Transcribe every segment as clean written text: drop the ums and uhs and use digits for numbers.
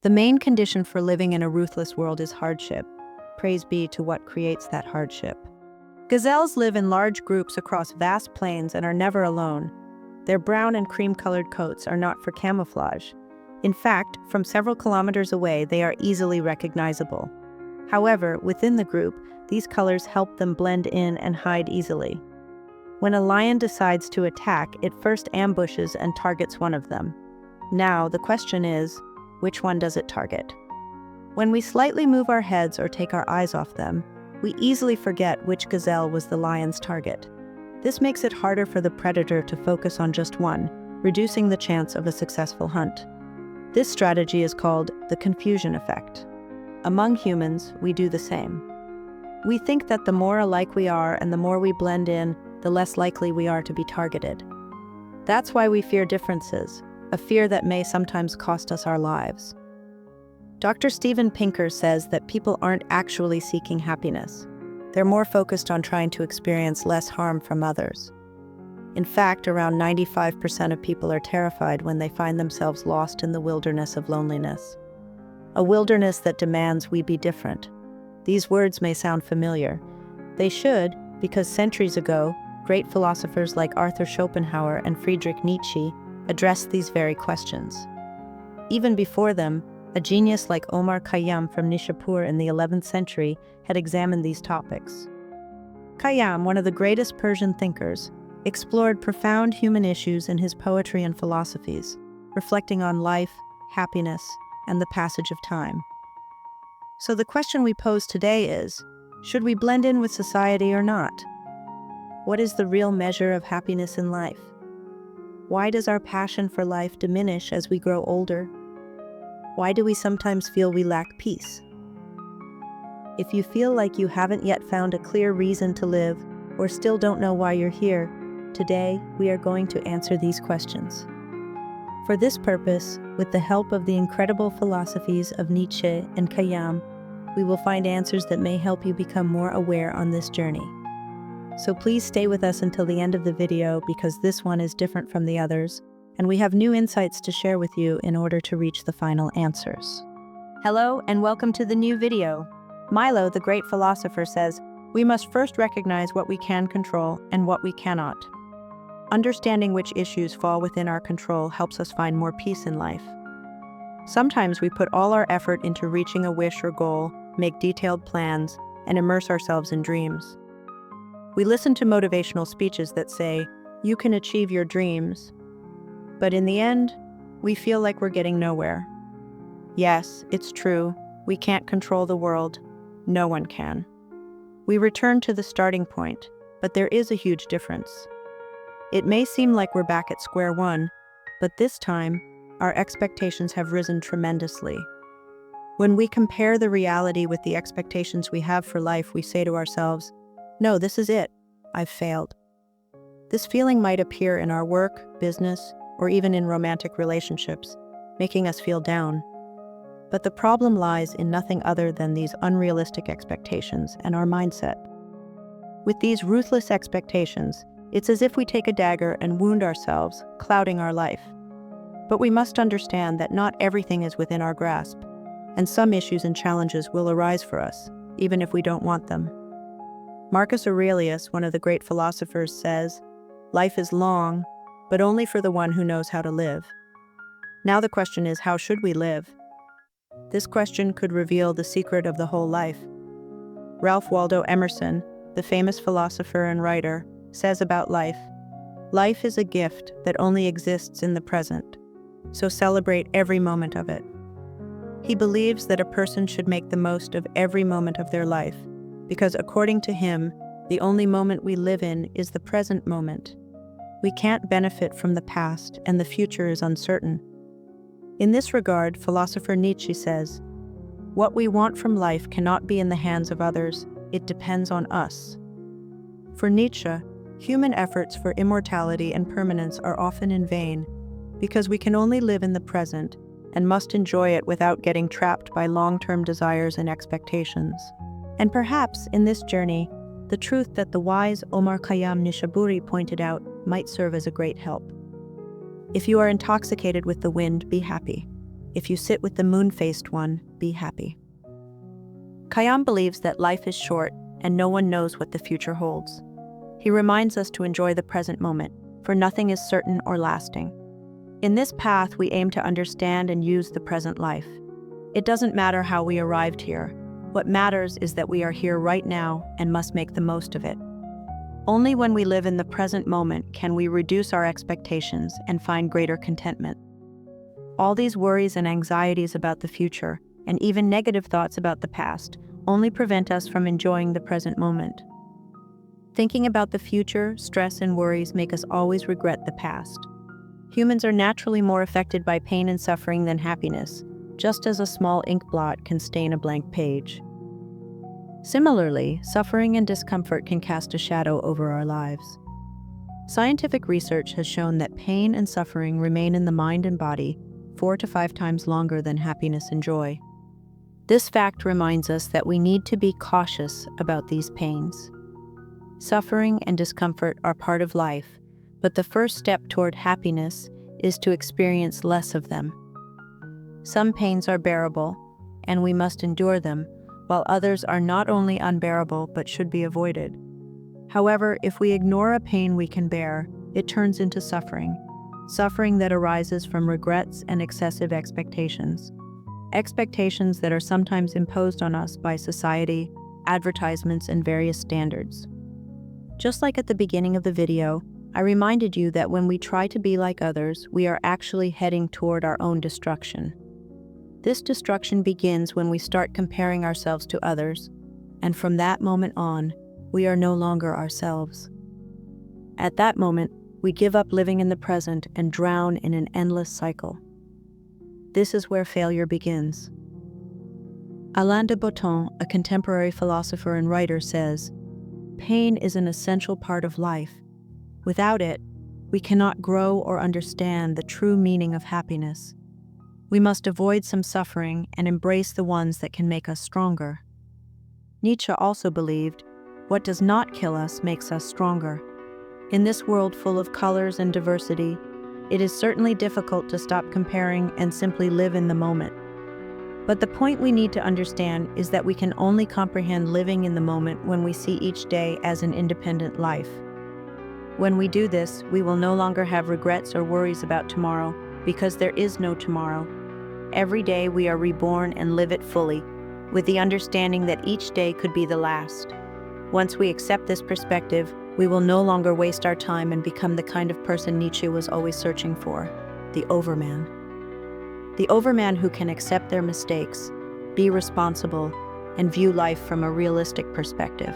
The main condition for living in a ruthless world is hardship. Praise be to what creates that hardship. Gazelles live in large groups across vast plains and are never alone. Their brown and cream-colored coats are not for camouflage. In fact, from several kilometers away, they are easily recognizable. However, within the group, these colors help them blend in and hide easily. When a lion decides to attack, it first ambushes and targets one of them. Now, the question is, which one does it target? When we slightly move our heads or take our eyes off them, we easily forget which gazelle was the lion's target. This makes it harder for the predator to focus on just one, reducing the chance of a successful hunt. This strategy is called the confusion effect. Among humans, we do the same. We think that the more alike we are and the more we blend in, the less likely we are to be targeted. That's why we fear differences, a fear that may sometimes cost us our lives. Dr. Steven Pinker says that people aren't actually seeking happiness. They're more focused on trying to experience less harm from others. In fact, around 95% of people are terrified when they find themselves lost in the wilderness of loneliness. A wilderness that demands we be different. These words may sound familiar. They should, because centuries ago, great philosophers like Arthur Schopenhauer and Friedrich Nietzsche addressed these very questions. Even before them, a genius like Omar Khayyam from Nishapur in the 11th century had examined these topics. Khayyam, one of the greatest Persian thinkers, explored profound human issues in his poetry and philosophies, reflecting on life, happiness, and the passage of time. So the question we pose today is, should we blend in with society or not? What is the real measure of happiness in life? Why does our passion for life diminish as we grow older? Why do we sometimes feel we lack peace? If you feel like you haven't yet found a clear reason to live, or still don't know why you're here, today we are going to answer these questions. For this purpose, with the help of the incredible philosophies of Nietzsche and Khayyam, we will find answers that may help you become more aware on this journey. So please stay with us until the end of the video because this one is different from the others, and we have new insights to share with you in order to reach the final answers. Hello and welcome to the new video. Milo, the great philosopher, says, we must first recognize what we can control and what we cannot. Understanding which issues fall within our control helps us find more peace in life. Sometimes we put all our effort into reaching a wish or goal, make detailed plans, and immerse ourselves in dreams. We listen to motivational speeches that say, you can achieve your dreams. But in the end, we feel like we're getting nowhere. Yes, it's true, we can't control the world. No one can. We return to the starting point, but there is a huge difference. It may seem like we're back at square one, but this time, our expectations have risen tremendously. When we compare the reality with the expectations we have for life, we say to ourselves, no, this is it. I've failed. This feeling might appear in our work, business, or even in romantic relationships, making us feel down. But the problem lies in nothing other than these unrealistic expectations and our mindset. With these ruthless expectations, it's as if we take a dagger and wound ourselves, clouding our life. But we must understand that not everything is within our grasp, and some issues and challenges will arise for us, even if we don't want them. Marcus Aurelius, one of the great philosophers, says, life is long, but only for the one who knows how to live. Now the question is, how should we live? This question could reveal the secret of the whole life. Ralph Waldo Emerson, the famous philosopher and writer, says about life, life is a gift that only exists in the present, so celebrate every moment of it. He believes that a person should make the most of every moment of their life, because according to him, the only moment we live in is the present moment. We can't benefit from the past, and the future is uncertain. In this regard, philosopher Nietzsche says, what we want from life cannot be in the hands of others, it depends on us. For Nietzsche, human efforts for immortality and permanence are often in vain, because we can only live in the present and must enjoy it without getting trapped by long-term desires and expectations. And perhaps, in this journey, the truth that the wise Omar Khayyam Nishaburi pointed out might serve as a great help. If you are intoxicated with the wind, be happy. If you sit with the moon-faced one, be happy. Khayyam believes that life is short and no one knows what the future holds. He reminds us to enjoy the present moment, for nothing is certain or lasting. In this path, we aim to understand and use the present life. It doesn't matter how we arrived here. What matters is that we are here right now and must make the most of it. Only when we live in the present moment can we reduce our expectations and find greater contentment. All these worries and anxieties about the future, and even negative thoughts about the past, only prevent us from enjoying the present moment. Thinking about the future, stress and worries make us always regret the past. Humans are naturally more affected by pain and suffering than happiness, just as a small ink blot can stain a blank page. Similarly, suffering and discomfort can cast a shadow over our lives. Scientific research has shown that pain and suffering remain in the mind and body 4 to 5 times longer than happiness and joy. This fact reminds us that we need to be cautious about these pains. Suffering and discomfort are part of life, but the first step toward happiness is to experience less of them. Some pains are bearable, and we must endure them, while others are not only unbearable but should be avoided. However, if we ignore a pain we can bear, it turns into suffering that arises from regrets and excessive expectations. Expectations that are sometimes imposed on us by society, advertisements, and various standards. Just like at the beginning of the video, I reminded you that when we try to be like others, we are actually heading toward our own destruction. This destruction begins when we start comparing ourselves to others, and from that moment on, we are no longer ourselves. At that moment, we give up living in the present and drown in an endless cycle. This is where failure begins. Alain de Botton, a contemporary philosopher and writer, says, "Pain is an essential part of life. Without it, we cannot grow or understand the true meaning of happiness. We must avoid some suffering and embrace the ones that can make us stronger." Nietzsche also believed, "What does not kill us makes us stronger." In this world full of colors and diversity, it is certainly difficult to stop comparing and simply live in the moment. But the point we need to understand is that we can only comprehend living in the moment when we see each day as an independent life. When we do this, we will no longer have regrets or worries about tomorrow, because there is no tomorrow. Every day we are reborn and live it fully, with the understanding that each day could be the last. Once we accept this perspective, we will no longer waste our time and become the kind of person Nietzsche was always searching for, the Overman. The Overman who can accept their mistakes, be responsible, and view life from a realistic perspective.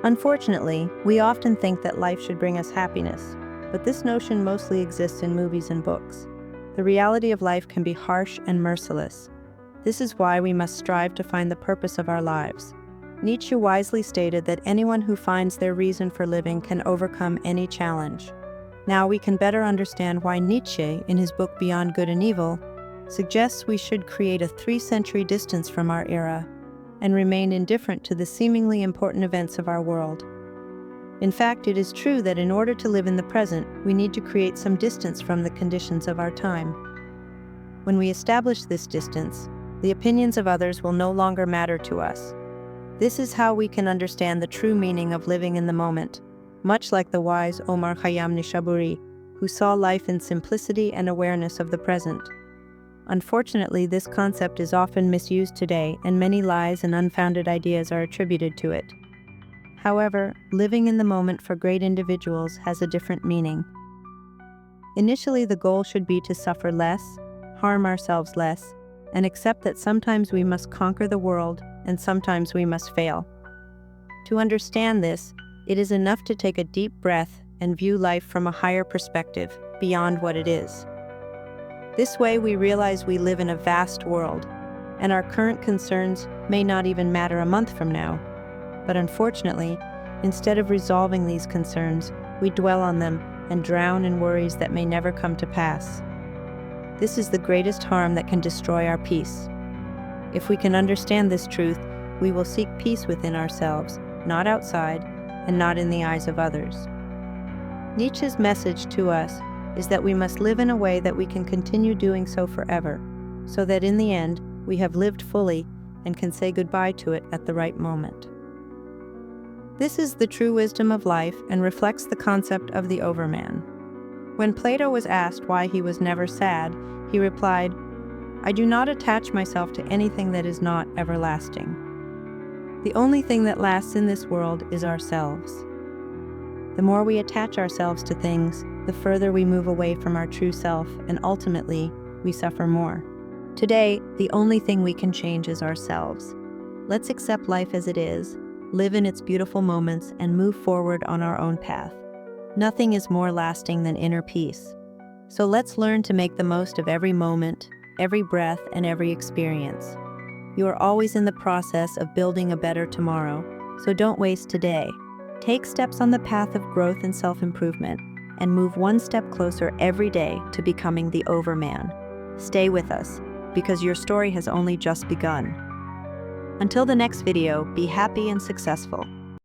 Unfortunately, we often think that life should bring us happiness, but this notion mostly exists in movies and books. The reality of life can be harsh and merciless. This is why we must strive to find the purpose of our lives. Nietzsche wisely stated that anyone who finds their reason for living can overcome any challenge. Now we can better understand why Nietzsche, in his book Beyond Good and Evil, suggests we should create a 3-century distance from our era and remain indifferent to the seemingly important events of our world. In fact, it is true that in order to live in the present, we need to create some distance from the conditions of our time. When we establish this distance, the opinions of others will no longer matter to us. This is how we can understand the true meaning of living in the moment, much like the wise Omar Khayyam Nishaburi, who saw life in simplicity and awareness of the present. Unfortunately, this concept is often misused today, and many lies and unfounded ideas are attributed to it. However, living in the moment for great individuals has a different meaning. Initially, the goal should be to suffer less, harm ourselves less, and accept that sometimes we must conquer the world and sometimes we must fail. To understand this, it is enough to take a deep breath and view life from a higher perspective, beyond what it is. This way we realize we live in a vast world, and our current concerns may not even matter a month from now. But unfortunately, instead of resolving these concerns, we dwell on them and drown in worries that may never come to pass. This is the greatest harm that can destroy our peace. If we can understand this truth, we will seek peace within ourselves, not outside, and not in the eyes of others. Nietzsche's message to us is that we must live in a way that we can continue doing so forever, so that in the end, we have lived fully and can say goodbye to it at the right moment. This is the true wisdom of life and reflects the concept of the Overman. When Plato was asked why he was never sad, he replied, "I do not attach myself to anything that is not everlasting. The only thing that lasts in this world is ourselves." The more we attach ourselves to things, the further we move away from our true self, and ultimately, we suffer more. Today, the only thing we can change is ourselves. Let's accept life as it is, live in its beautiful moments, and move forward on our own path. Nothing is more lasting than inner peace. So let's learn to make the most of every moment, every breath, and every experience. You are always in the process of building a better tomorrow, so don't waste today. Take steps on the path of growth and self-improvement, and move one step closer every day to becoming the Overman. Stay with us, because your story has only just begun. Until the next video, be happy and successful.